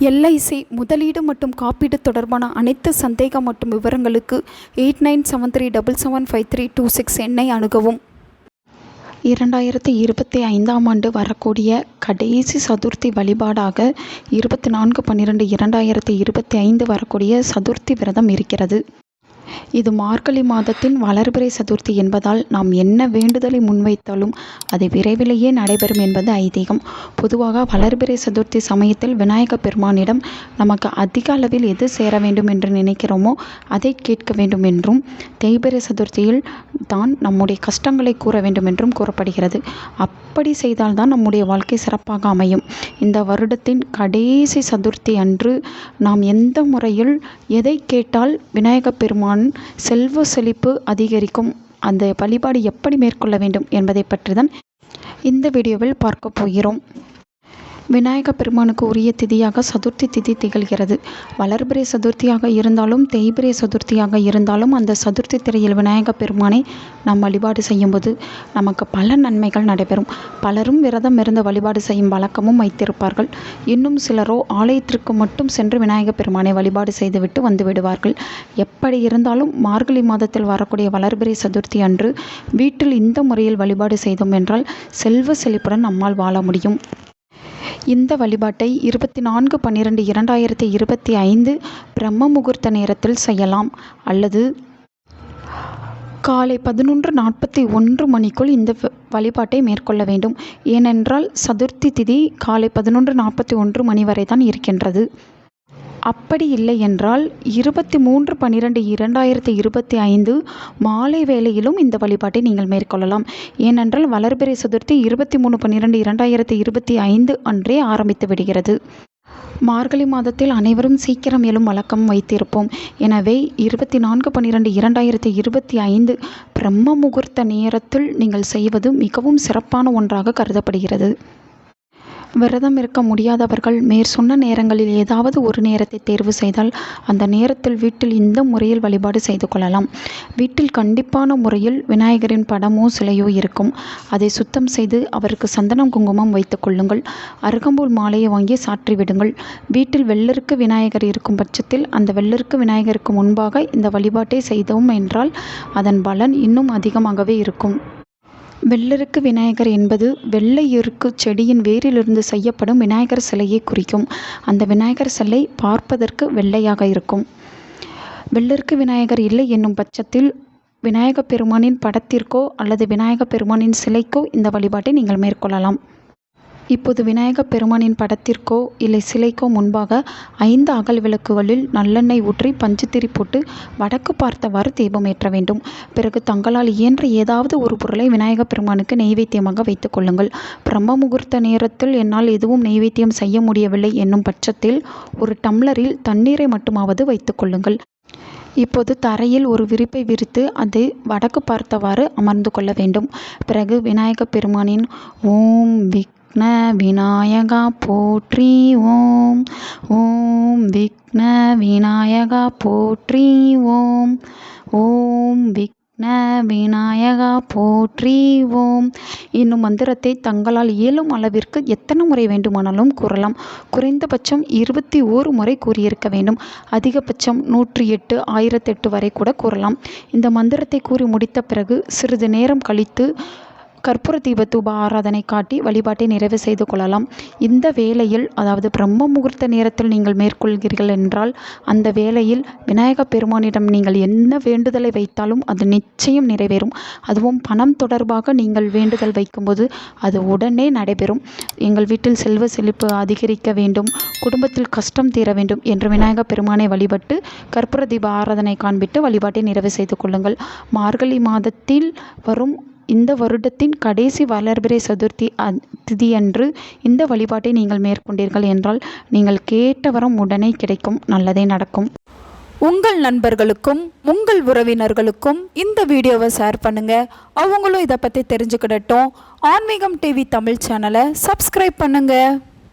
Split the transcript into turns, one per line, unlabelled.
LIC முதலீடு மற்றும் காப்பீடு தொடர்பான அனைத்து சந்தேகம் மற்றும் விவரங்களுக்கு 8973777532 எண்ணை அணுகவும். 2025ஆம் ஆண்டு வரக்கூடிய கடைசி சதுர்த்தி வழிபாடாக 24/12/2025 வரக்கூடிய சதுர்த்தி விரதம் இருக்கிறது. இது மார்கழி மாதத்தின் வளர்பிறை சதுர்த்தி என்பதால் நாம் என்ன வேண்டுதலை முன்வைத்தாலும் அது விரைவிலேயே நடைபெறும் என்பது ஐதீகம். பொதுவாக வளர்பிறை சதுர்த்தி சமயத்தில் விநாயக பெருமானிடம் நமக்கு அதிக அளவில் எது சேர வேண்டும் என்று நினைக்கிறோமோ அதை கேட்க வேண்டும் என்றும், தேய்பிறை சதுர்த்தியில் தான் நம்முடைய கஷ்டங்களை கூற வேண்டும் என்றும் கூறப்படுகிறது. அப்படி செய்தால்தான் நம்முடைய வாழ்க்கை சிறப்பாக அமையும். இந்த வருடத்தின் கடைசி சதுர்த்தி அன்று நாம் எந்த முறையில் எதை கேட்டால் விநாயக பெருமான் செல்வ செழிப்பு அதிகரிக்கும், அந்த வழிபாடு எப்படி மேற்கொள்ள வேண்டும் என்பதை பற்றி தான் இந்த வீடியோவில் பார்க்க போகிறோம். விநாயக பெருமானுக்கு உரிய திதியாக சதுர்த்தி திதி திகழ்கிறது. வளர்பிறை சதுர்த்தியாக இருந்தாலும் தேய்பிறை சதுர்த்தியாக இருந்தாலும் அந்த சதுர்த்தி திரையில் விநாயக பெருமானை நாம் வழிபாடு செய்யும்போது நமக்கு பல நன்மைகள் நடைபெறும். பலரும் விரதம் இருந்து வழிபாடு செய்யும் வழக்கமும் வைத்திருப்பார்கள். இன்னும் சிலரோ ஆலயத்திற்கு மட்டும் சென்று விநாயக பெருமானை வழிபாடு செய்துவிட்டு வந்து விடுவார்கள். எப்படி இருந்தாலும் மார்கழி மாதத்தில் வரக்கூடிய வளர்பிறை சதுர்த்தி அன்று வீட்டில் இந்த முறையில் வழிபாடு செய்தோம் என்றால் செல்வ செழிப்புடன் நம்மால் வாழ முடியும். இந்த வழிபாட்டை 24/12/2025 பிரம்ம முகூர்த்த நேரத்தில் செய்யலாம் அல்லது காலை 11:41 மணிக்குள் இந்த வழிபாட்டை மேற்கொள்ள வேண்டும். ஏனென்றால் சதுர்த்தி திதி காலை 11:41 மணி வரை தான் இருக்கின்றது. அப்படி இல்லை என்றால் 23/12/2025 மாலை வேளையிலும் இந்த வழிபாட்டை நீங்கள் மேற்கொள்ளலாம். ஏனென்றால் வளர்பிறை சதுர்த்தி 23/12/2025 அன்றே ஆரம்பித்து விடுகிறது. மார்கழி மாதத்தில் அனைவரும் சீக்கிரம் எழும் வழக்கம் வைத்திருப்போம். எனவே 24/12/2025 பிரம்ம முகூர்த்த நேரத்தில் நீங்கள் செய்வது மிகவும் சிறப்பான ஒன்றாக கருதப்படுகிறது. விரதம் இருக்க முடியாதவர்கள் மேற்சொன்ன நேரங்களில் ஏதாவது ஒரு நேரத்தை தேர்வு செய்தால் அந்த நேரத்தில் வீட்டில் இந்த முறையில் வழிபாடு செய்து கொள்ளலாம். வீட்டில் கண்டிப்பான முறையில் விநாயகரின் படமோ சிலையோ இருக்கும். அதை சுத்தம் செய்து அவருக்கு சந்தனம் குங்குமம் வைத்துக் கொள்ளுங்கள். அருகம்புல் மாலையை வாங்கி சாற்றி விடுங்கள். வீட்டில் வெள்ளருக்கு விநாயகர் இருக்கும் பட்சத்தில் அந்த வெள்ளருக்கு விநாயகருக்கு முன்பாக இந்த வழிபாட்டை செய்தோம் என்றால் அதன் பலன் இன்னும் அதிகமாகவே இருக்கும். வெள்ளருக்கு விநாயகர் என்பது வெள்ளை எருக்கு செடியின் வேரிலிருந்து செய்யப்படும் விநாயகர் சிலையை குறிக்கும். அந்த விநாயகர் சிலை பார்ப்பதற்கு வெள்ளையாக இருக்கும். வெள்ளருக்கு விநாயகர் இல்லை என்னும் பட்சத்தில் விநாயக பெருமானின் படத்திற்கோ அல்லது விநாயக பெருமானின் சிலைக்கோ இந்த வழிபாட்டை நீங்கள் மேற்கொள்ளலாம். இப்போது விநாயக பெருமானின் படத்திற்கோ இல்லை சிலைக்கோ முன்பாக 5 அகல் விளக்குகளில் நல்லெண்ணெய் ஊற்றி பஞ்சுத்திரி போட்டு வடக்கு பார்த்தவாறு தீபம் ஏற்ற வேண்டும். பிறகு தங்களால் இயன்ற ஏதாவது ஒரு பொருளை விநாயக பெருமானுக்கு நெய்வேத்தியமாக வைத்துக் கொள்ளுங்கள். பிரம்ம முகூர்த்த நேரத்தில் என்னால் எதுவும் நெய்வேத்தியம் செய்ய முடியவில்லை என்னும் பட்சத்தில் ஒரு டம்ளரில் தண்ணீரை மட்டுமாவது வைத்துக் கொள்ளுங்கள். இப்போது தரையில் ஒரு விரிப்பை விரித்து அதை வடக்கு பார்த்தவாறு அமர்ந்து கொள்ள வேண்டும். பிறகு விநாயக பெருமானின் ஓம் விக்ன விநாயகா போற்றி, ஓம் ஓம் விக்ன விநாயகா போற்றி, ஓம் ஓம் விக்ன விநாயகா போற்றி, ஓம் என்னும் மந்திரத்தை தங்களால் இயலும் அளவிற்கு எத்தனை முறை வேண்டுமானாலும் கூறலாம். குறைந்தபட்சம் 21 முறை கூறியிருக்க வேண்டும். அதிகபட்சம் 108, 1008 வரை கூட கூறலாம். இந்த மந்திரத்தை கூறி முடித்த பிறகு சிறிது நேரம் கழித்து கற்பூர தீப தூப ஆராதனை காட்டி வழிபாட்டை நிறைவு செய்து கொள்ளலாம். இந்த வேளையில், அதாவது பிரம்ம முகூர்த்த நேரத்தில் நீங்கள் மேற்கொள்கிறீர்கள் என்றால் அந்த வேளையில் விநாயக பெருமானிடம் நீங்கள் என்ன வேண்டுதலை வைத்தாலும் அது நிச்சயம் நிறைவேறும். அதுவும் பணம் தொடர்பாக நீங்கள் வேண்டுதல் வைக்கும்போது அது உடனே நடைபெறும். எங்கள் வீட்டில் செல்வ செழிப்பு அதிகரிக்க வேண்டும், குடும்பத்தில் கஷ்டம் தீர வேண்டும் என்று விநாயக பெருமானை வழிபட்டு கற்பூர தீப ஆராதனை காண்பிட்டு வழிபாட்டை நிறைவு செய்து கொள்ளுங்கள். மார்கழி மாதத்தில் வரும் இந்த வருடத்தின் கடைசி வளர்பிறை சதுர்த்தி திதியன்று இந்த வழிபாட்டை நீங்கள் மேற்கொண்டீர்கள் என்றால் நீங்கள் கேட்ட வரம் உடனே கிடைக்கும், நல்லதே நடக்கும்.
உங்கள் நண்பர்களுக்கும் உங்கள் உறவினர்களுக்கும் இந்த வீடியோவை ஷேர் பண்ணுங்க. அவங்களும் இதை பற்றி தெரிஞ்சுக்கிடட்டும். ஆன்மீகம் டிவி தமிழ் சேனலை சப்ஸ்கிரைப் பண்ணுங்க.